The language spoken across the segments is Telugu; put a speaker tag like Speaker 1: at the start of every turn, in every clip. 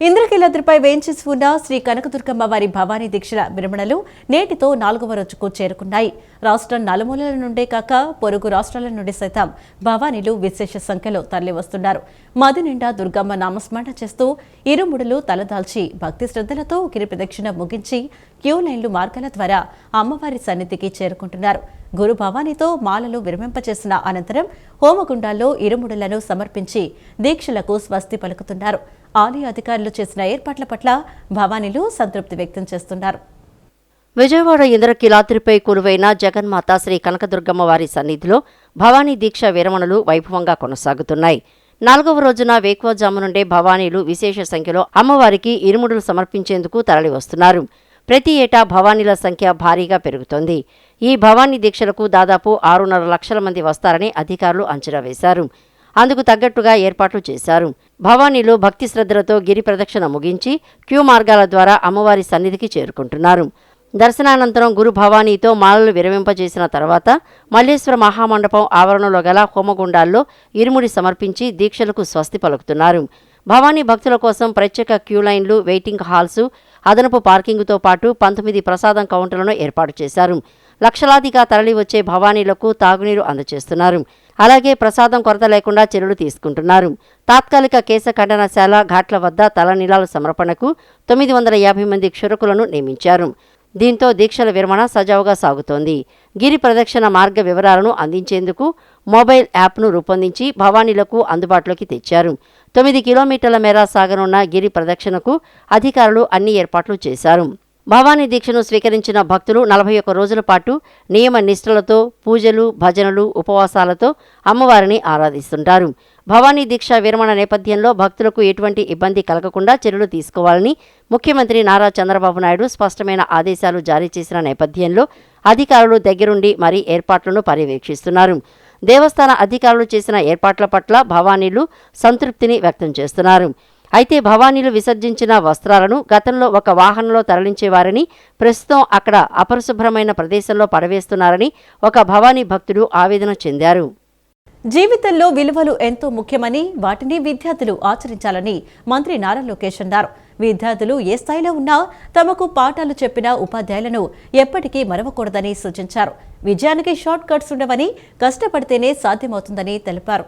Speaker 1: ఇంద్రకీలాద్రిపై వేంచేసి ఉన్న శ్రీ కనకదుర్గమ్మ వారి భవానీ దీక్షల విరమణలు నేటితో 4వ రోజుకు చేరుకున్నాయి. రాష్ట్రం నలుమూలల నుండే కాక పొరుగు రాష్ట్రాల నుండి సైతం భవానీలు విశేష సంఖ్యలో తరలివస్తున్నారు. మది నిండా దుర్గమ్మ నామస్మరణ చేస్తూ ఇరుముడులు తలదాల్చి భక్తి శ్రద్ధలతో గిరి ప్రదక్షిణ ముగించి క్యూ లైన్లు మార్గాల ద్వారా అమ్మవారి సన్నిధికి చేరుకుంటున్నారు. గురు భవానీతో మాలలు విరమింపచేసిన అనంతరం హోమగుండాల్లో ఇరుముడులను సమర్పించి దీక్షలకు స్వస్తి పలుకుతున్నారు. ఆలయ అధికారులు చేసిన ఏర్పాట్ల పట్ల భవానీలు సంతృప్తి వ్యక్తం చేస్తున్నారు.
Speaker 2: విజయవాడ ఇంద్రకీలాద్రిపై కొలువైన జగన్మాత శ్రీ కనకదుర్గమ్మ వారి సన్నిధిలో భవానీ దీక్ష విరమణలు వైభవంగా కొనసాగుతున్నాయి. 4వ రోజున వేకువజాము నుండే భవానీలు విశేష సంఖ్యలో అమ్మవారికి ఇరుముడులు సమర్పించేందుకు తరలివస్తున్నారు. ప్రతి ఏటా భవానీల సంఖ్య భారీగా పెరుగుతోంది. ఈ భవానీ దీక్షలకు దాదాపు 6.5 లక్షల మంది వస్తారని అధికారులు అంచనా వేశారు. అందుకు తగ్గట్టుగా ఏర్పాట్లు చేశారు. భవానీలు భక్తి శ్రద్ధలతో గిరి ప్రదక్షిణ ముగించి క్యూ మార్గాల ద్వారా అమ్మవారి సన్నిధికి చేరుకుంటున్నారు. దర్శనానంతరం గురు భవానీతో మాలలు విరమింపజేసిన తర్వాత మల్లేశ్వర మహామండపం ఆవరణలో గల హోమగుండాల్లో ఇరుముడి సమర్పించి దీక్షలకు స్వస్తి పలుకుతున్నారు. భవానీ భక్తుల కోసం ప్రత్యేక క్యూ లైన్లు, వెయిటింగ్ హాల్స్, అదనపు పార్కింగుతో పాటు 19 ప్రసాదం కౌంటర్లను ఏర్పాటు చేశారు. లక్షలాదిగా తరలివచ్చే భవానీలకు తాగునీరు అందజేస్తున్నారు. అలాగే ప్రసాదం కొరత లేకుండా చర్యలు తీసుకుంటున్నారు. తాత్కాలిక కేశ ఖండనశాల ఘాట్ల వద్ద తలనీలాల సమర్పణకు 950 మంది క్షురకులను నియమించారు. దీంతో దీక్షల విరమణ సజావుగా సాగుతోంది. గిరి ప్రదక్షిణ మార్గ వివరాలను అందించేందుకు మొబైల్ యాప్ను రూపొందించి భవానీలకు అందుబాటులోకి తెచ్చారు. 9 కిలోమీటర్ల మేర సాగనున్న గిరి ప్రదక్షిణకు అధికారులు అన్ని ఏర్పాట్లు చేశారు. భవానీ దీక్షను స్వీకరించిన భక్తులు 41 రోజుల పాటు నియమ నిష్ఠలతో పూజలు, భజనలు, ఉపవాసాలతో అమ్మవారిని ఆరాధిస్తుంటారు. భవానీ దీక్ష విరమణ నేపథ్యంలో భక్తులకు ఎటువంటి ఇబ్బంది కలగకుండా చర్యలు తీసుకోవాలని ముఖ్యమంత్రి నారా చంద్రబాబు నాయుడు స్పష్టమైన ఆదేశాలు జారీ చేసిన నేపథ్యంలో అధికారులు దగ్గరుండి మరీ ఏర్పాట్లను పర్యవేక్షిస్తున్నారు. దేవస్థాన అధికారులు చేసిన ఏర్పాట్ల పట్ల భవానీలు సంతృప్తిని వ్యక్తం చేస్తున్నారు. అయితే భవానీలు విసర్జించిన వస్త్రాలను గతంలో ఒక వాహనంలో తరలించేవారని, ప్రస్తుతం అక్కడ అపరిశుభ్రమైన ప్రదేశంలో పడవేస్తున్నారని ఒక భవానీ భక్తుడు ఆవేదన చెందారు.
Speaker 1: జీవితంలో విలువలు ఎంతో ముఖ్యమని, వాటిని విద్యార్థులు ఆచరించాలని మంత్రి నారా లోకేష్ అన్నారు. విద్యార్థులు ఏ స్థాయిలో ఉన్నా తమకు పాఠాలు చెప్పిన ఉపాధ్యాయులను ఎప్పటికీ మరవకూడదని సూచించారు. విజయానికి షార్ట్ కట్స్ ఉండవని, కష్టపడితేనే సాధ్యమవుతుందని తెలిపారు.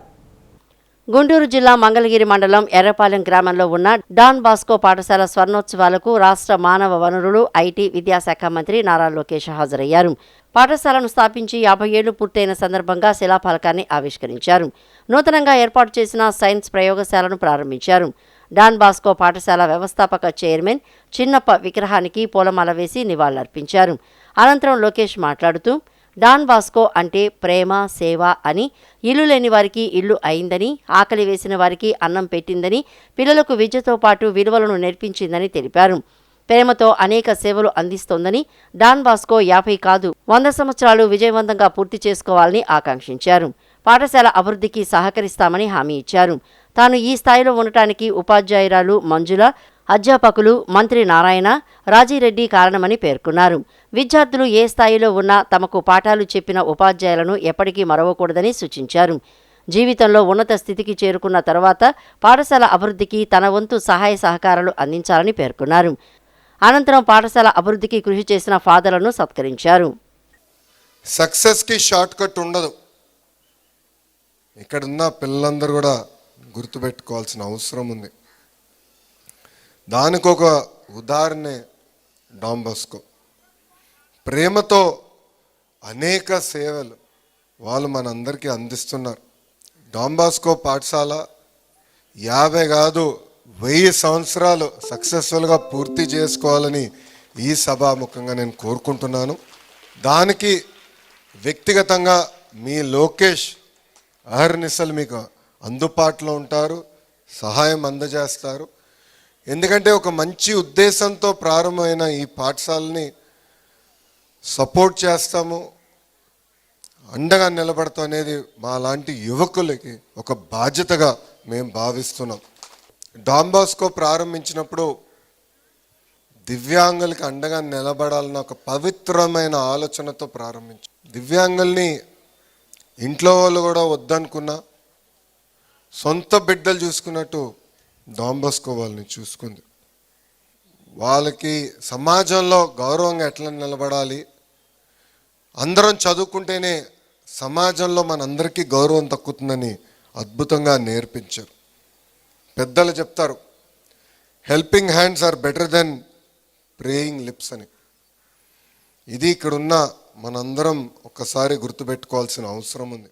Speaker 2: గుంటూరు జిల్లా మంగళగిరి మండలం ఎర్రపాలెం గ్రామంలో ఉన్న డాన్ బాస్కో పాఠశాల స్వర్ణోత్సవాలకు రాష్ట్ర మానవ వనరులు, ఐటీ, విద్యాశాఖ మంత్రి నారా లోకేష్ హాజరయ్యారు. పాఠశాలను స్థాపించి 50 ఏళ్లు పూర్తయిన సందర్భంగా శిలాఫలకాన్ని ఆవిష్కరించారు. నూతనంగా ఏర్పాటు చేసిన సైన్స్ ప్రయోగశాలను ప్రారంభించారు. డాన్ బాస్కో పాఠశాల వ్యవస్థాపక చైర్మన్ చిన్నప్ప విగ్రహానికి పూలమాల వేసి నివాళులర్పించారు. అనంతరం లోకేష్ మాట్లాడుతూ, డాన్ బాస్కో అంటే ప్రేమ, సేవ అని, ఇల్లు లేని వారికి ఇల్లు అయిందని, ఆకలి వేసిన వారికి అన్నం పెట్టిందని, పిల్లలకు విద్యతో పాటు విలువలను నేర్పించిందని తెలిపారు. ప్రేమతో అనేక సేవలు అందిస్తోందని, డాన్ బాస్కో 50 కాదు 100 సంవత్సరాలు విజయవంతంగా పూర్తి చేసుకోవాలని ఆకాంక్షించారు. పాఠశాల అభివృద్ధికి సహకరిస్తామని హామీ ఇచ్చారు. తాను ఈ స్థాయిలో ఉండటానికి ఉపాధ్యాయురాలు మంజుల, అధ్యాపకులు మంత్రి నారాయణ, రాజిరెడ్డి కారణమని పేర్కొన్నారు. విద్యార్థులు ఏ స్థాయిలో ఉన్నా తమకు పాఠాలు చెప్పిన ఉపాధ్యాయులను ఎప్పటికీ మరవకూడదని సూచించారు. జీవితంలో ఉన్నత స్థితికి చేరుకున్న తర్వాత పాఠశాల అభివృద్ధికి తన వంతు సహాయ సహకారాలు అందించాలని పేర్కొన్నారు. అనంతరం పాఠశాల అభివృద్ధికి కృషి చేసిన ఫాదర్లను సత్కరించారు.
Speaker 3: సక్సెస్కి షార్ట్ కట్ ఉండదు. ఇక్కడున్న పిల్లలందరూ కూడా గుర్తుపెట్టుకోవాల్సిన అవసరం ఉంది. దానికి ఒక ఉదాహరణే డాన్ బాస్కో. ప్రేమతో అనేక సేవలు వాళ్ళు మనందరికీ అందిస్తున్నారు. డాన్ బాస్కో పాఠశాల 50 కాదు 1000 సంవత్సరాలు సక్సెస్ఫుల్గా పూర్తి చేసుకోవాలని ఈ సభాముఖంగా నేను కోరుకుంటున్నాను. దానికి వ్యక్తిగతంగా మీ లోకేష్ అహర్నిశలు మీకు అందుబాటులో ఉంటారు, సహాయం అందజేస్తారు. ఎందుకంటే ఒక మంచి ఉద్దేశంతో ప్రారంభమైన ఈ పాఠశాలని సపోర్ట్ చేస్తాము, అండగా నిలబడతాం అనేది మా లాంటి యువకులకి ఒక బాధ్యతగా మేము భావిస్తున్నాం. డాన్ బాస్కో ప్రారంభించినప్పుడు దివ్యాంగులకి అండగా నిలబడాలన్న ఒక పవిత్రమైన ఆలోచనతో ప్రారంభించాం. దివ్యాంగుల్ని ఇంట్లో వాళ్ళు కూడా వద్దనుకున్నా, సొంత బిడ్డలు చూసుకున్నట్టు డాంబస్కో వాళ్ళని చూసుకుంది. వాళ్ళకి సమాజంలో గౌరవంగా ఎట్లా నిలబడాలి, అందరం చదువుకుంటేనే సమాజంలో మనందరికీ గౌరవం దక్కుతుందని అద్భుతంగా నేర్పించారు. పెద్దలు చెప్తారు, helping hands are better than praying lips అని. ఇది ఇక్కడున్న మనందరం ఒక్కసారి గుర్తుపెట్టుకోవాల్సిన అవసరం ఉంది.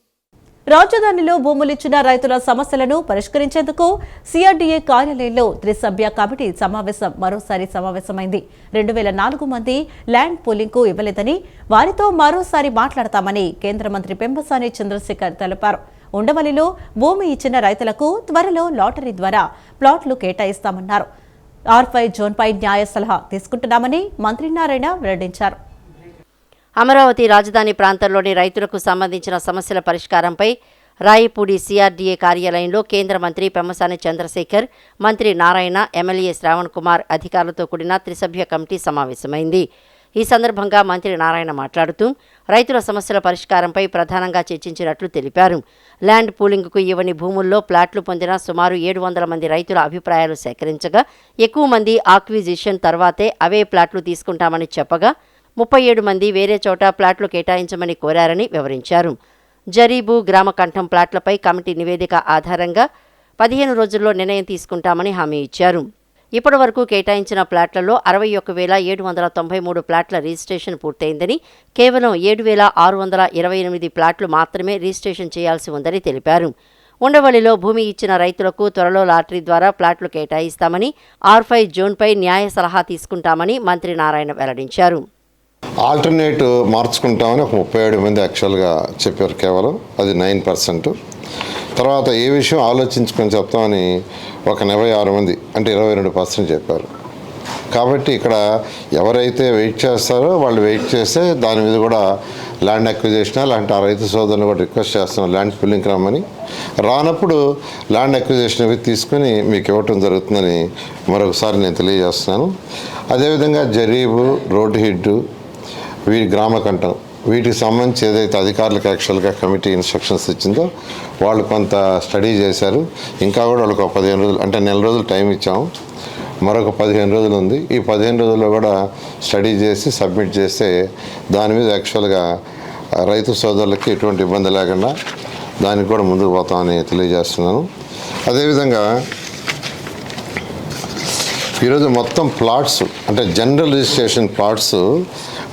Speaker 1: రాజధానిలో భూములిచ్చిన రైతుల సమస్యలను పరిష్కరించేందుకు సిఆర్డీఏ కార్యాలయంలో త్రిసభ్య కమిటీ సమావేశం మరోసారి సమావేశమైంది. 2004 మంది ల్యాండ్ పూలింగ్కు ఇవ్వలేదని, వారితో మరోసారి మాట్లాడతామని కేంద్ర మంత్రి పెమ్మసాని చంద్రశేఖర్ తెలిపారు. ఉండవల్లిలో భూమి ఇచ్చిన రైతులకు త్వరలో లాటరీ ద్వారా ప్లాట్లు కేటాయిస్తామన్నారు. R5 జోన్పై న్యాయ సలహా తీసుకుంటున్నామని మంత్రి నారాయణ వెల్లడించారు.
Speaker 2: అమరావతి రాజధాని ప్రాంతంలోని రైతులకు సంబంధించిన సమస్యల పరిష్కారంపై రాయపూడి సిఆర్డీఏ కార్యాలయంలో కేంద్ర మంత్రి పెమ్మసాని చంద్రశేఖర్, మంత్రి నారాయణ, ఎమ్మెల్యే శ్రావణ్ కుమార్ అధికారులతో కూడిన త్రిసభ్య కమిటీ సమావేశమైంది. ఈ సందర్భంగా మంత్రి నారాయణ మాట్లాడుతూ రైతుల సమస్యల పరిష్కారంపై ప్రధానంగా చర్చించినట్లు తెలిపారు. ల్యాండ్ పూలింగ్కు ఇవ్వని భూముల్లో ప్లాట్లు పొందిన సుమారు 700 మంది రైతుల అభిప్రాయాలు సేకరించగా, ఎక్కువ మంది ఆక్విజిషన్ తర్వాతే అవే ప్లాట్లు తీసుకుంటామని చెప్పగా, 37 మంది వేరే చోట ప్లాట్లు కేటాయించమని కోరారని వివరించారు. జరీబు, గ్రామకంఠం ప్లాట్లపై కమిటీ నివేదిక ఆధారంగా 15 రోజుల్లో నిర్ణయం తీసుకుంటామని హామీ ఇచ్చారు. ఇప్పటి వరకు కేటాయించిన ప్లాట్లలో 61,793 ప్లాట్ల రిజిస్ట్రేషన్ పూర్తయిందని, కేవలం 7,628 ప్లాట్లు మాత్రమే రిజిస్ట్రేషన్ చేయాల్సి ఉందని తెలిపారు. ఉండవల్లిలో భూమి ఇచ్చిన రైతులకు త్వరలో లాటరీ ద్వారా ప్లాట్లు కేటాయిస్తామని, R5 జోన్పై న్యాయ సలహా తీసుకుంటామని మంత్రి నారాయణ వెల్లడించారు.
Speaker 4: ఆల్టర్నేట్ మార్చుకుంటామని ఒక 37 మంది యాక్చువల్గా చెప్పారు. కేవలం అది 9%. తర్వాత ఏ విషయం ఆలోచించుకొని చెప్తామని ఒక 46 మంది అంటే 22% చెప్పారు. కాబట్టి ఇక్కడ ఎవరైతే వెయిట్ చేస్తారో వాళ్ళు వెయిట్ చేస్తే దాని మీద కూడా ల్యాండ్ అక్విజిషన్ అలాంటి ఆ రైతు సోదరులు కూడా రిక్వెస్ట్ చేస్తున్నాం ల్యాండ్ పూలింగ్కి రమ్మని. రానప్పుడు ల్యాండ్ అక్విజిషన్ అవి తీసుకుని మీకు ఇవ్వటం జరుగుతుందని మరొకసారి నేను తెలియజేస్తున్నాను. అదేవిధంగా జరీబు, రోడ్డు హిడ్డు, వీరి గ్రామకంఠం వీటికి సంబంధించి ఏదైతే అధికారులకు యాక్చువల్గా కమిటీ ఇన్స్ట్రక్షన్స్ ఇచ్చిందో వాళ్ళు కొంత స్టడీ చేశారు. ఇంకా కూడా వాళ్ళకి ఒక 15 రోజులు అంటే నెల రోజులు టైం ఇచ్చాము. మరొక 15 రోజులు ఉంది. ఈ 15 రోజుల్లో కూడా స్టడీ చేసి సబ్మిట్ చేస్తే దాని మీద యాక్చువల్గా రైతు సోదరులకి ఎటువంటి ఇబ్బంది లేకుండా దానికి కూడా ముందుకు పోతామని తెలియజేస్తున్నాను. అదేవిధంగా ఈరోజు మొత్తం ప్లాట్స్ అంటే జనరల్ రిజిస్ట్రేషన్ ప్లాట్స్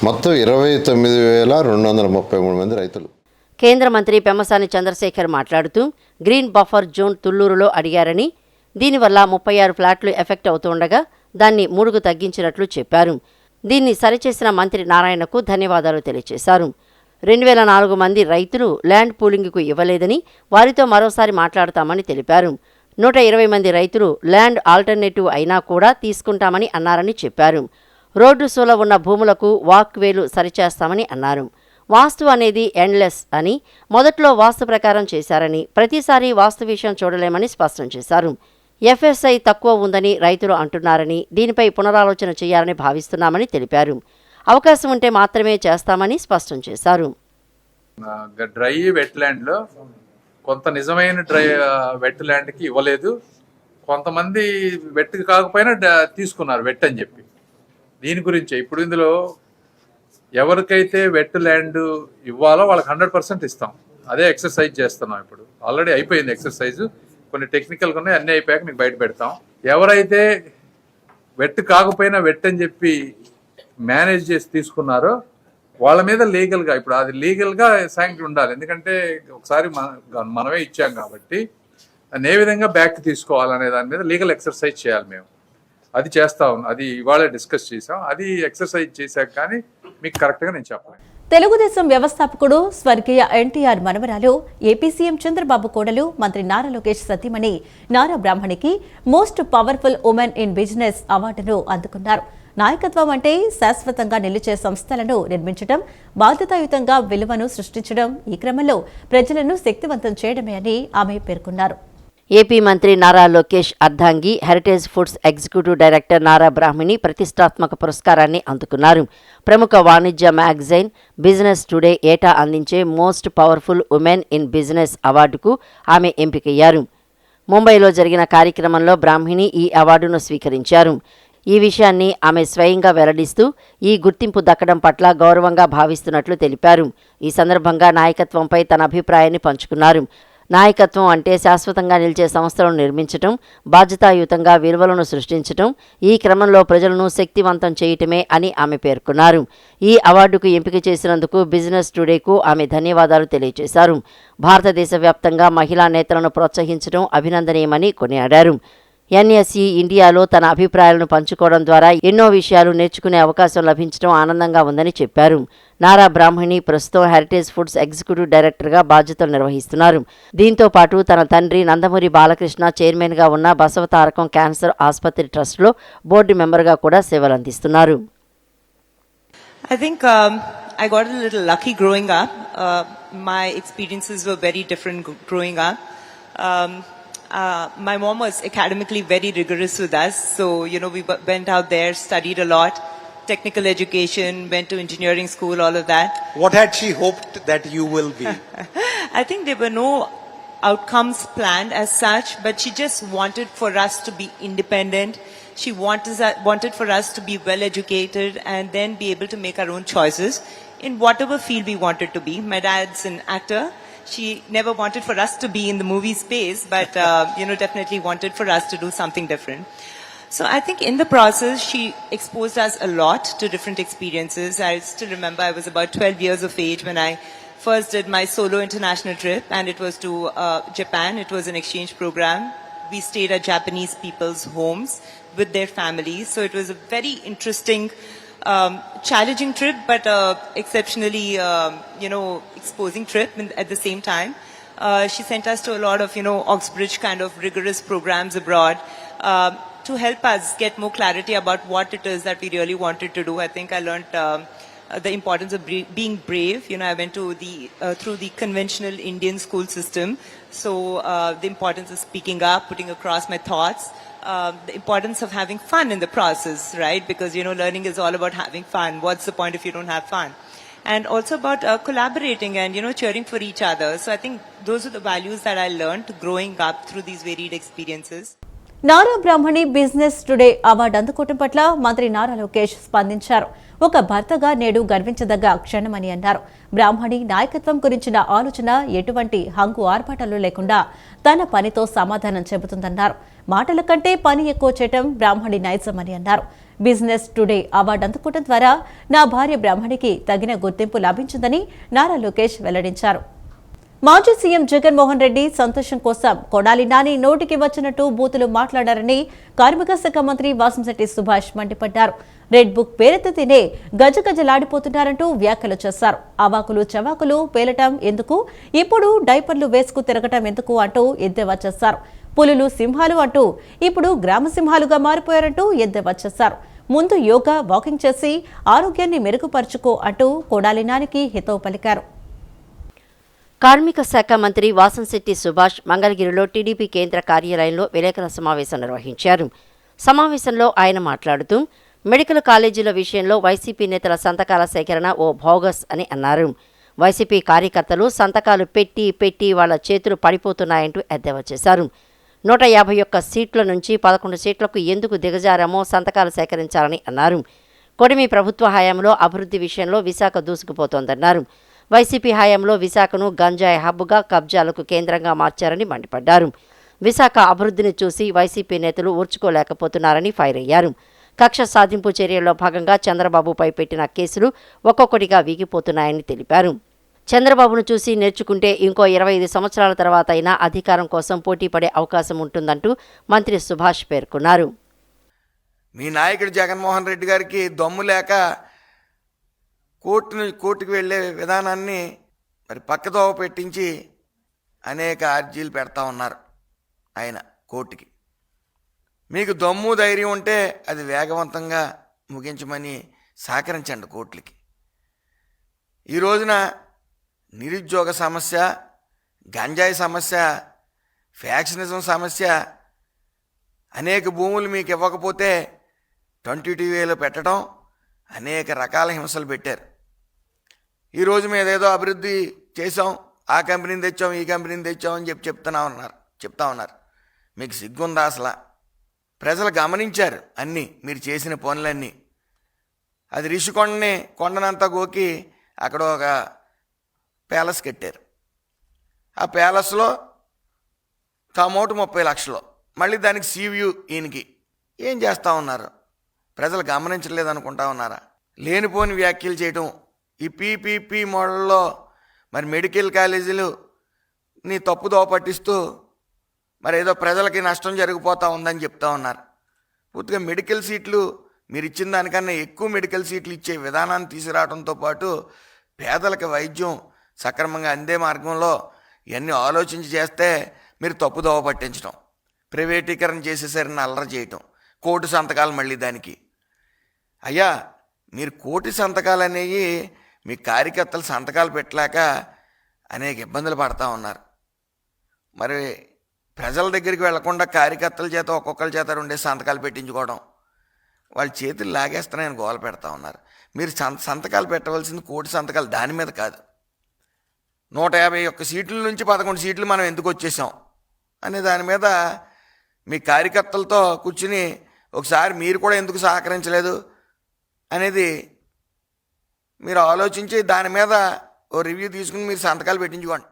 Speaker 4: మొత్తం 29,233 మంది రైతులు.
Speaker 2: కేంద్ర మంత్రి పెమ్మసాని చంద్రశేఖర్ మాట్లాడుతూ గ్రీన్ బఫర్ జోన్ తుళ్లూరులో అడిగారని, దీనివల్ల 36 ఫ్లాట్లు ఎఫెక్ట్ అవుతుండగా దాన్ని 3కు తగ్గించినట్లు చెప్పారు. దీన్ని సరిచేసిన మంత్రి నారాయణకు ధన్యవాదాలు తెలియజేశారు. 2004 మంది రైతులు ల్యాండ్ పూలింగ్కు ఇవ్వలేదని, వారితో మరోసారి మాట్లాడతామని తెలిపారు. 120 మంది రైతులు ల్యాండ్ ఆల్టర్నేటివ్ అయినా కూడా తీసుకుంటామని అన్నారని చెప్పారు. రోడ్డు సోల ఉన్న భూములకు వాక్వేలు సరిచేస్తామని అన్నారు. వాస్తు అనేది ఎండ్లెస్ అని, మొదట్లో వాస్తు ప్రకారం చేశారని, ప్రతిసారి వాస్తు విషయం చూడలేమని స్పష్టం చేశారు. FSI తక్కువ ఉందని రైతులు అంటున్నారని, దీనిపై పునరాలోచన చేయాలని భావిస్తున్నామని తెలిపారు. అవకాశం ఉంటే మాత్రమే చేస్తామని స్పష్టం చేశారు.
Speaker 5: డ్రై వెట్ ల్యాండ్లో కొంత నిజమైన డ్రై వెట్ ల్యాండ్కి ఇవ్వలేదు, కొంతమంది వెట్ కాకపోయినా తీసుకున్నారు వెట్ అని చెప్పి. దీని గురించే ఇప్పుడు ఇందులో ఎవరికైతే వెట్ ల్యాండ్ ఇవ్వాలో వాళ్ళకి 100% ఇస్తాం. అదే ఎక్సర్సైజ్ చేస్తున్నాం. ఇప్పుడు ఆల్రెడీ అయిపోయింది ఎక్సర్సైజ్, కొన్ని టెక్నికల్గా ఉన్నాయి, అన్నీ అయిపోయాక మీకు బయట పెడతాం. ఎవరైతే వెట్ కాకపోయినా వెట్ అని చెప్పి మేనేజ్ చేసి తీసుకున్నారో వాళ్ళ మీద లీగల్గా, ఇప్పుడు అది లీగల్గా శాంక్షన్ ఉండాలి. ఎందుకంటే ఒకసారి మనమే ఇచ్చాం కాబట్టి దాన్ని ఏ విధంగా బ్యాక్ తీసుకోవాలనే దాని మీద లీగల్ ఎక్సర్సైజ్ చేయాలి. మేము అది చేస్తా ఉన్నాం. అది ఇవాళ డిస్కస్ చేసాం. అది ఎక్సర్సైజ్ చేశాక కానీ మీకు కరెక్ట్గా నేను చెప్పలేను.
Speaker 1: తెలుగుదేశం వ్యవస్థాపకుడు స్వర్గీయ ఎన్టీఆర్ మనవరాలు, ఏపీ సీఎం చంద్రబాబు కోడలు, మంత్రి నారా లోకేష్ సతీమణి నారా బ్రాహ్మణికి most powerful women in business అవార్డును అందుకున్నారు. నాయకత్వం అంటే శాశ్వతంగా నిలిచే సంస్థలను నిర్మించడం, బాధ్యతాయుతంగా విలువను సృష్టించడం, ఈ క్రమంలో ప్రజలను శక్తివంతం చేయడమే అని ఆమె పేర్కొన్నారు.
Speaker 2: ఏపీ మంత్రి నారా లోకేష్ అర్ధాంగి, heritage foods executive director Nara Brahmani ప్రతిష్టాత్మక పురస్కారాన్ని అందుకున్నారు. ప్రముఖ వాణిజ్య మ్యాగజైన్ బిజినెస్ టుడే ఏటా అందించే most powerful women in business అవార్డుకు ఆమె ఎంపికయ్యారు. ముంబైలో జరిగిన కార్యక్రమంలో బ్రాహ్మిణి ఈ అవార్డును స్వీకరించారు. ఈ విషయాన్ని ఆమె స్వయంగా వెల్లడిస్తూ ఈ గుర్తింపు దక్కడం పట్ల గౌరవంగా భావిస్తున్నట్లు తెలిపారు. ఈ సందర్భంగా నాయకత్వంపై తన అభిప్రాయాన్ని పంచుకున్నారు. నాయకత్వం అంటే శాశ్వతంగా నిలిచే సంస్థలను నిర్మించటం, బాధ్యతాయుతంగా విలువలను సృష్టించటం, ఈ క్రమంలో ప్రజలను శక్తివంతం చేయటమే అని ఆమె పేర్కొన్నారు. ఈ అవార్డుకు ఎంపిక చేసినందుకు బిజినెస్ టుడేకు ఆమె ధన్యవాదాలు తెలియజేశారు. భారతదేశ వ్యాప్తంగా మహిళా నేతలను ప్రోత్సహించడం అభినందనీయమని కొనియాడారు. ఎన్ఎస్ఈ ఇండియాలో తన అభిప్రాయాలను పంచుకోవడం ద్వారా ఎన్నో విషయాలు నేర్చుకునే అవకాశం లభించడం ఆనందంగా ఉందని చెప్పారు. నారా బ్రాహ్మణి ప్రస్తుతం హెరిటేజ్ ఫుడ్స్ ఎగ్జిక్యూటివ్ డైరెక్టర్గా బాధ్యతలు నిర్వహిస్తున్నారు. దీంతో పాటు తన తండ్రి నందమూరి బాలకృష్ణ చైర్మన్గా ఉన్న బసవతారకం క్యాన్సర్ ఆసుపత్రి ట్రస్ట్లో బోర్డు మెంబర్గా కూడా సేవలందిస్తున్నారు.
Speaker 6: I think I got a little lucky growing up. My experiences were very different growing up. My mom was academically very rigorous with us. So, we went out there, studied a lot, technical education, went to engineering school, all of that.
Speaker 7: What had she hoped that you will be?
Speaker 6: I think there were no outcomes planned as such, but she just wanted for us to be independent. She wanted for us to be well educated and then be able to make our own choices in whatever field we wanted to be. My dad's an actor. She never wanted for us to be in the movie space, but definitely wanted for us to do something different. So I think in the process, she exposed us a lot to different experiences. I still remember I was about 12 years of age when I first did my solo international trip, and it was to Japan. It was an exchange program. We stayed at Japanese people's homes with their families. So it was a very interesting, challenging trip, but exceptionally, exposing trip at the same time. She sent us to a lot of, Oxbridge kind of rigorous programs abroad to help us get more clarity about what it is that we really wanted to do. I think I learned the importance of being brave. I went to through the conventional Indian school system. So the importance of speaking up, putting across my thoughts. The importance of having fun in the process, right? Because, learning is all about having fun. What's the point if you don't have fun? And also about collaborating and, cheering for each other. So I think those are the values that I learned growing up through these varied experiences.
Speaker 1: Nara Brahmani business today award అందుకోవడం పట్ల మంత్రి నారా లోకేష్ స్పందించారు. ఒక భర్తగా నేడు గర్వించదగ్గ క్షణమని అన్నారు. బ్రాహ్మణి నాయకత్వం గురించిన ఆలోచన ఎటువంటి హంగు ఆర్భాటాలు లేకుండా తన పనితో సమాధానం చెబుతుందన్నారు. మాటల కంటే పని ఎక్కువ చేయటం బ్రాహ్మణి నైజమని అన్నారు. బిజినెస్ టుడే అవార్డు అందుకోవడం ద్వారా నా భార్య బ్రాహ్మణికి తగిన గుర్తింపు లభించిందని నారా లోకేష్ వెల్లడించారు. మాజీ సీఎం జగన్మోహన్ రెడ్డి సంతోషం కోసం కొడాలి నాని నోటికి వచ్చినట్టు బూతులు మాట్లాడారని కార్మిక శాఖ మంత్రి వాసంశెట్టి సుభాష్ మండిపడ్డారు. రెడ్ బుక్ పేరెత్తితేనే గజగజలాడిపోతున్నారంటూ వ్యాఖ్యలు చేశారు. అవాకులు చవాకులు పేలటం ఎందుకు, ఇప్పుడు డైపర్లు వేసుకు తిరగటం ఎందుకు అంటూ ఎద్దేవా చేశారు. పులులు సింహాలు అంటూ ఇప్పుడు గ్రామ సింహాలుగా మారిపోయారంటూ ఎద్దేవా చేశారు. ముందు యోగా వాకింగ్ చేసి ఆరోగ్యాన్ని మెరుగుపరుచుకో అంటూ కొడాలి నానికి హితవు పలికారు.
Speaker 2: కార్మిక శాఖ మంత్రి వాసంశెట్టి సుభాష్ మంగళగిరిలో టీడీపీ కేంద్ర కార్యాలయంలో విలేకరుల సమావేశం నిర్వహించారు. సమావేశంలో ఆయన మాట్లాడుతూ మెడికల్ కాలేజీల విషయంలో వైసీపీ నేతల సంతకాల సేకరణ ఓ భోగస్ అని అన్నారు. వైసీపీ కార్యకర్తలు సంతకాలు పెట్టి వాళ్ల చేతులు పడిపోతున్నాయంటూ ఎద్దేవా చేశారు. 151 సీట్ల నుంచి 11 సీట్లకు ఎందుకు దిగజారామో సంతకాలు సేకరించాలని అన్నారు. కొడిమి ప్రభుత్వ హయాంలో అభివృద్ధి విషయంలో విశాఖ దూసుకుపోతోందన్నారు. వైసీపీ హయాంలో విశాఖను గంజాయి హబ్గా కబ్జాలకు కేంద్రంగా మార్చారని మండిపడ్డారు. విశాఖ అభివృద్ధిని చూసి వైసీపీ నేతలు ఊర్చుకోలేకపోతున్నారని ఫైర్ అయ్యారు. కక్ష సాధింపు చర్యల్లో భాగంగా చంద్రబాబుపై పెట్టిన కేసులు ఒక్కొక్కటిగా వీగిపోతున్నాయని తెలిపారు. చంద్రబాబును చూసి నేర్చుకుంటే ఇంకో 25 సంవత్సరాల తర్వాత అయినా అధికారం కోసం పోటీ పడే అవకాశం ఉంటుందంటూ మంత్రి సుభాష్ పేర్కొన్నారు.
Speaker 8: మీ నాయకుడు జగన్మోహన్ రెడ్డి గారికి దమ్ము లేక కోర్టుకు వెళ్ళే విధానాన్ని మరి పక్కదోవ పెట్టించి అనేక అర్జీలు పెడతా ఉన్నారు ఆయన కోర్టుకి. మీకు దమ్ము ధైర్యం ఉంటే అది వేగవంతంగా ముగించమని సహకరించండి కోర్టులకి. ఈ రోజున నిరుద్యోగ సమస్య, గంజాయి సమస్య, ఫ్యాక్షనిజం సమస్య, అనేక భూములు మీకు ఇవ్వకపోతే 22A పెట్టడం, అనేక రకాల హింసలు పెట్టారు. ఈరోజు మేము ఏదో అభివృద్ధి చేసాం, ఆ కంపెనీని తెచ్చాం, ఈ కంపెనీని తెచ్చాం అని చెప్తా ఉన్నారు. మీకు సిగ్గుందా అసలు? ప్రజలు గమనించారు అన్నీ, మీరు చేసిన పనులన్నీ. అది రిషికొండని కొండనంతా గోకి అక్కడ ఒక ప్యాలెస్ కట్టారు. ఆ ప్యాలెస్లో అమౌంట్ 30 లక్షలు, మళ్ళీ దానికి సీవ్యూ ఈయనకి. ఏం చేస్తూ ఉన్నారు? ప్రజలు గమనించలేదు అనుకుంటా ఉన్నారా? లేనిపోని వ్యాఖ్యలు చేయటం. ఈ పీపీపీ మోడల్లో మరి మెడికల్ కాలేజీలు నీ తప్పుదోవ పట్టిస్తూ మరి ఏదో ప్రజలకి నష్టం జరిగిపోతూ ఉందని చెప్తా ఉన్నారు. పూర్తిగా మెడికల్ సీట్లు మీరు ఇచ్చిన దానికన్నా ఎక్కువ మెడికల్ సీట్లు ఇచ్చే విధానాన్ని తీసుకురావడంతో పాటు పేదలకు వైద్యం సక్రమంగా అందే మార్గంలో ఇవన్నీ ఆలోచించి చేస్తే మీరు తప్పుదోవ పట్టించడం, ప్రైవేటీకరణ చేసేసరిని అల్లరి చేయటం, కోటి సంతకాలు మళ్ళీ దానికి. అయ్యా, మీరు కోటి సంతకాలు అనేవి మీ కార్యకర్తలు సంతకాలు పెట్టలేక అనేక ఇబ్బందులు పడతా ఉన్నారు. మరి ప్రజల దగ్గరికి వెళ్లకుండా కార్యకర్తల చేత ఒక్కొక్కరి చేత 2 సంతకాలు పెట్టించుకోవడం, వాళ్ళ చేతులు లాగేస్తానని గోల పెడతా ఉన్నారు. మీరు సంతకాలు పెట్టవలసింది కోటి సంతకాలు దాని మీద కాదు. 151 సీట్ల నుంచి 11 సీట్లు మనం ఎందుకు వచ్చేసాం అనే దాని మీద మీ కార్యకర్తలతో కూర్చుని ఒకసారి మీరు కూడా ఎందుకు సహకరించలేదు అనేది మీరు ఆలోచించి దాని మీద ఓ రివ్యూ తీసుకుని మీరు సంతకాలు పెట్టించుకోండి.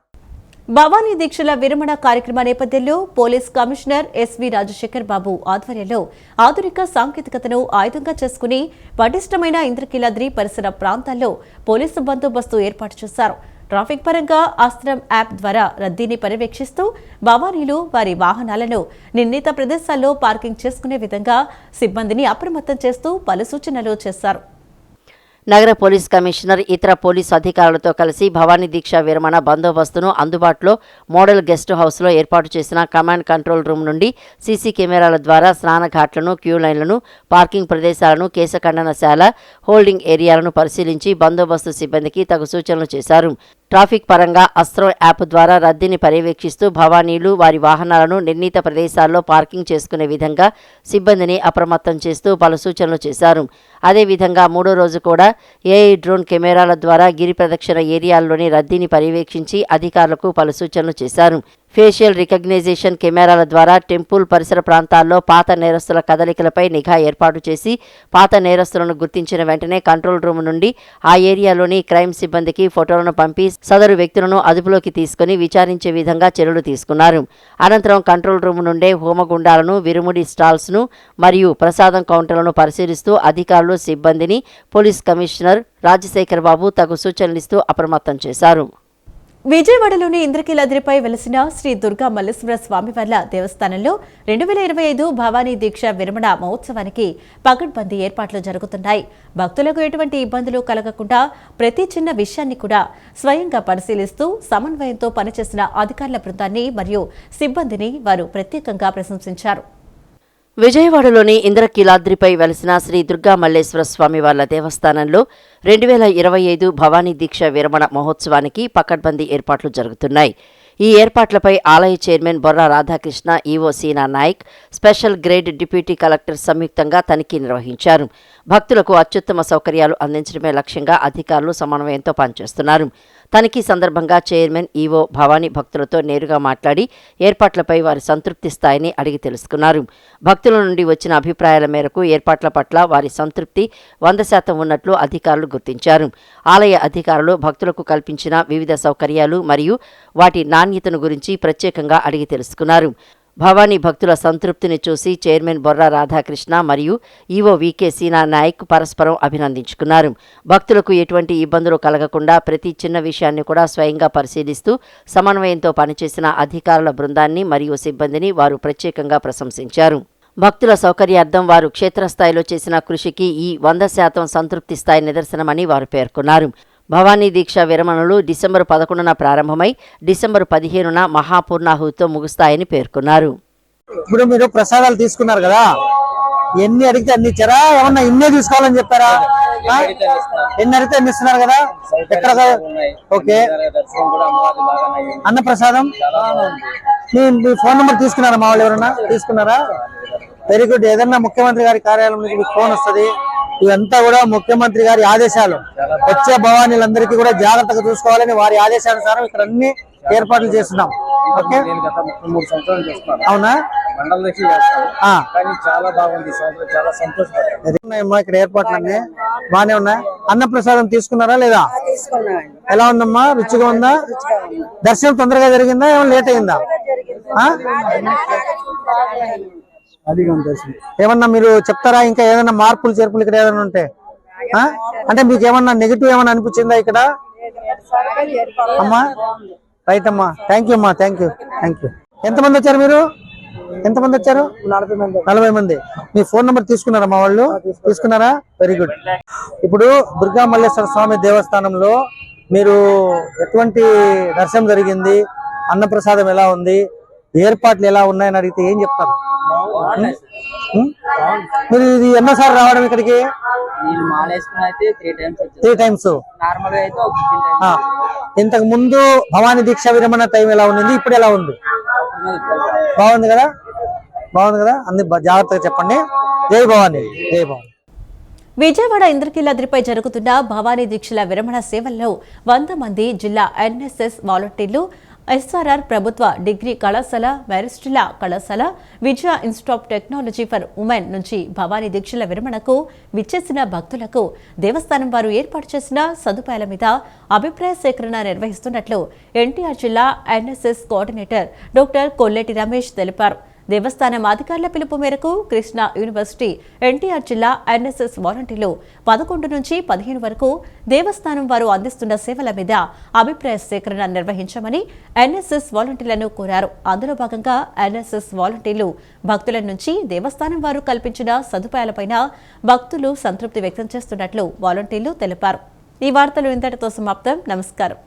Speaker 1: భవానీ దీక్షల విరమణ కార్యక్రమ నేపథ్యంలో పోలీస్ కమిషనర్ ఎస్వి రాజశేఖర్ బాబు ఆధ్వర్యంలో ఆధునిక సాంకేతికతను ఆయుధంగా చేసుకుని పటిష్టమైన ఇంద్రకీలాద్రి పరిసర ప్రాంతాల్లో పోలీసు బందోబస్తు ఏర్పాటు చేశారు. ట్రాఫిక్ పరంగా ఆస్త్రం యాప్ ద్వారా రద్దీని పర్యవేక్షిస్తూ భవానీలు వారి వాహనాలను నిర్ణీత ప్రదేశాల్లో పార్కింగ్ చేసుకునే విధంగా సిబ్బందిని అప్రమత్తం చేస్తూ పలు సూచనలు చేశారు.
Speaker 2: నగర పోలీస్ కమిషనర్ ఇతర పోలీసు అధికారులతో కలిసి భవానీ దీక్ష విరమణ బందోబస్తును అందుబాటులో మోడల్ గెస్ట్ హౌస్లో ఏర్పాటు చేసిన కమాండ్ కంట్రోల్ రూమ్ నుండి సీసీ కెమెరాల ద్వారా స్నానఘాట్లను, క్యూ లైన్లను, పార్కింగ్ ప్రదేశాలను, కేశఖండనశాల, హోల్డింగ్ ఏరియాలను పరిశీలించి బందోబస్తు సిబ్బందికి తగు సూచనలు చేశారు. ట్రాఫిక్ పరంగా అస్త్రం యాప్ ద్వారా రద్దీని పర్యవేక్షిస్తూ భవానీలు వారి వాహనాలను నిర్ణీత ప్రదేశాల్లో పార్కింగ్ చేసుకునే విధంగా సిబ్బందిని అప్రమత్తం చేస్తూ పలు సూచనలు చేశారు. అదేవిధంగా 3వ రోజు కూడా ఏఐ డ్రోన్ కెమెరాల ద్వారా గిరి ప్రదక్షిణ ఏరియాల్లోని రద్దీని పర్యవేక్షించి అధికారులకు పలు సూచనలు చేశారు. ఫేషియల్ రికగ్నైజేషన్ కెమెరాల ద్వారా టెంపుల్ పరిసర ప్రాంతాల్లో పాత నేరస్తుల కదలికలపై నిఘా ఏర్పాటు చేసి పాత నేరస్తులను గుర్తించిన వెంటనే కంట్రోల్ రూమ్ నుండి ఆ ఏరియాలోని క్రైమ్ సిబ్బందికి ఫోటోలను పంపి సదరు వ్యక్తులను అదుపులోకి తీసుకుని విచారించే విధంగా చర్యలు తీసుకున్నారు. అనంతరం కంట్రోల్ రూమ్ నుండే హోమగుండాలను, విరుముడి స్టాల్స్ను మరియు ప్రసాదం కౌంటర్లను పరిశీలిస్తూ అధికారులు, సిబ్బందిని పోలీస్ కమిషనర్ రాజశేఖర్ బాబు తగు సూచనలిస్తూ అప్రమత్తం చేశారు.
Speaker 1: విజయవాడలోని ఇంద్రకీలాద్రిపై వెలసిన శ్రీ దుర్గా మల్లేశ్వర స్వామివార్ల దేవస్థానంలో 2025 భవానీ దీక్ష విరమణ మహోత్సవానికి పకడ్బందీ ఏర్పాట్లు జరుగుతున్నాయి. భక్తులకు ఎటువంటి ఇబ్బందులు కలగకుండా ప్రతి చిన్న విషయాన్ని కూడా స్వయంగా పరిశీలిస్తూ సమన్వయంతో పనిచేసిన అధికారుల బృందాన్ని మరియు సిబ్బందిని వారు ప్రత్యేకంగా ప్రశంసించారు.
Speaker 2: విజయవాడలోని ఇంద్రకీలాద్రిపై వెలసిన శ్రీ దుర్గా మల్లేశ్వర స్వామివార్ల దేవస్థానంలో 2025 భవానీ దీక్ష విరమణ మహోత్సవానికి పకడ్బందీ ఏర్పాట్లు జరుగుతున్నాయి. ఈ ఏర్పాట్లపై ఆలయ chairman Borra Radhakrishna, EO Seena Nayak, special grade deputy collector సంయుక్తంగా తనిఖీ నిర్వహించారు. భక్తులకు అత్యుత్తమ సౌకర్యాలు అందించడమే లక్ష్యంగా అధికారులు సమన్వయంతో పనిచేస్తున్నారు. తనిఖీ సందర్భంగా చైర్మన్, ఈవో భవానీ భక్తులతో నేరుగా మాట్లాడి ఏర్పాట్లపై వారి సంతృప్తి స్థాయిని అడిగి తెలుసుకున్నారు. భక్తుల నుండి వచ్చిన అభిప్రాయాల మేరకు ఏర్పాట్ల పట్ల వారి సంతృప్తి 100% ఉన్నట్లు అధికారులు గుర్తించారు. ఆలయ అధికారులు భక్తులకు కల్పించిన వివిధ సౌకర్యాలు మరియు వాటి నాణ్యతను గురించి ప్రత్యేకంగా అడిగి తెలుసుకున్నారు. భవానీ భక్తుల సంతృప్తిని చూసి చైర్మన్ బొర్రా రాధాకృష్ణ మరియు ఈవో వికే సీనా నాయక్ పరస్పరం అభినందించుకున్నారు. భక్తులకు ఎటువంటి ఇబ్బందులు కలగకుండా ప్రతి చిన్న విషయాన్ని కూడా స్వయంగా పరిశీలిస్తూ సమన్వయంతో పనిచేసిన అధికారుల బృందాన్ని మరియు సిబ్బందిని వారు ప్రత్యేకంగా ప్రశంసించారు. భక్తుల సౌకర్యార్థం వారు క్షేత్రస్థాయిలో చేసిన కృషికి ఈ 100% సంతృప్తి స్థాయి నిదర్శనమని వారు పేర్కొన్నారు. భవానీ దీక్ష విరమణలు డిసెంబర్ 11న ప్రారంభమై డిసెంబర్ 15న మహాపూర్ణాహుతితో ముగుస్తాయని పేర్కొన్నారు.
Speaker 9: ఇప్పుడు మీరు ప్రసాదాలు తీసుకున్నారు కదా, ఎన్ని అడిగితే అన్ని ఇచ్చారా? ఏమన్నా ఇన్నే తీసుకోవాలని చెప్పారా? ఎన్ని అడిగితే ఎన్ని ఇస్తున్నారు కదా? ఎక్కడ? ఓకే. అన్న ప్రసాదం మీ ఫోన్ నెంబర్ తీసుకున్నారా? మా వాళ్ళు ఎవరన్నా తీసుకున్నారా? Very good. ఏదన్నా ముఖ్యమంత్రి గారి కార్యాలయం నుంచి మీకు ఫోన్ వస్తుంది. ఇదంతా కూడా ముఖ్యమంత్రి గారి ఆదేశాలు. వచ్చే భవానీలందరికీ కూడా జాగ్రత్తగా చూసుకోవాలని వారి ఆదేశానుసారం ఇక్కడ అన్ని ఏర్పాట్లు చేస్తున్నాం. ఓకే, అవునా?
Speaker 10: మండల దీక్ష చేస్తాం
Speaker 9: ఆ.
Speaker 10: కానీ చాలా బాగుంది ఈ సంవత్సరం, చాలా సంతోషపడ్డాం.
Speaker 9: అది ఉన్నాయమ్మా ఇక్కడ ఏర్పాట్లన్నీ బానే ఉన్నాయి. అన్నప్రసాదం తీసుకున్నారా లేదా? ఎలా ఉందమ్మా? రుచిగా ఉందా? దర్శనం తొందరగా జరిగిందా? ఏమైనా లేట్ అయిందా? ఆ? ఏమన్నా మీరు చెప్తారా? ఇంకా ఏదైనా మార్పులు చేర్పులు ఇక్కడ ఏదైనా ఉంటే? ఆ? అంటే మీకు ఏమన్నా నెగిటివ్ ఏమన్నా అనిపించిందా ఇక్కడ? అమ్మా రైట్ అమ్మా, థ్యాంక్ యూ అమ్మా, థ్యాంక్ యూ. ఎంతమంది వచ్చారు మీరు? ఎంతమంది వచ్చారు? 40 మంది. మీ ఫోన్ నంబర్ తీసుకున్నారా మా వాళ్ళు? తీసుకున్నారా? Very good. ఇప్పుడు దుర్గా మల్లేశ్వర స్వామి దేవస్థానంలో మీరు ఎటువంటి దర్శనం జరిగింది? అన్నప్రసాదం ఎలా ఉంది? ఏర్పాట్లు ఎలా ఉన్నాయని అడిగితే ఏం చెప్తారు? మీరు ఇది ఎన్నోసారి రావడం ఇక్కడికి? 3 times. ఇంతకు ముందు భవానీ దీక్ష విరమణ టైం ఎలా ఉంది? ఇప్పుడు ఎలా ఉంది? బాగుంది కదా? అన్ని జాగ్రత్తగా చెప్పండి. జై భవానీ, జై భవానీ.
Speaker 1: విజయవాడ ఇంద్రకీలాద్రిపై జరుగుతున్న భవానీ దీక్షల విరమణ సేవల్లో 100 మంది జిల్లా ఎన్ఎస్ఎస్ వాలంటీర్లు, ఎస్ఆర్ఆర్ ప్రభుత్వ డిగ్రీ కళాశాల, మెరిస్టిలా కళాశాల, Vijaya institute of technology for women నుంచి భవానీ దీక్షల విరమణకు విచ్చేసిన భక్తులకు దేవస్థానం వారు ఏర్పాటు చేసిన సదుపాయాల మీద అభిప్రాయ సేకరణ నిర్వహిస్తున్నట్లు ఎన్టీఆర్ జిల్లా NSS coordinator doctor Kolleti Ramesh తెలిపారు. దేవస్థానం అధికారుల పిలుపు మేరకు కృష్ణా యూనివర్సిటీ ఎన్టీఆర్ జిల్లా ఎన్ఎస్ఎస్ వాలంటీర్లు 11 నుంచి 15 వరకు దేవస్థానం వారు అందిస్తున్న సేవల మీద అభిప్రాయ సేకరణ నిర్వహించామని ఎన్ఎస్ఎస్ వాలంటీర్లను కోరారు. అందులో భాగంగా ఎన్ఎస్ఎస్ వాలంటీర్లు భక్తుల నుంచి దేవస్థానం వారు కల్పించిన సదుపాయాలపైన భక్తులు సంతృప్తి వ్యక్తం చేస్తున్నట్లు వాలంటీర్లు తెలిపారు. ఈ వార్తలు ఇంతటితో సమాప్తం. నమస్కారం.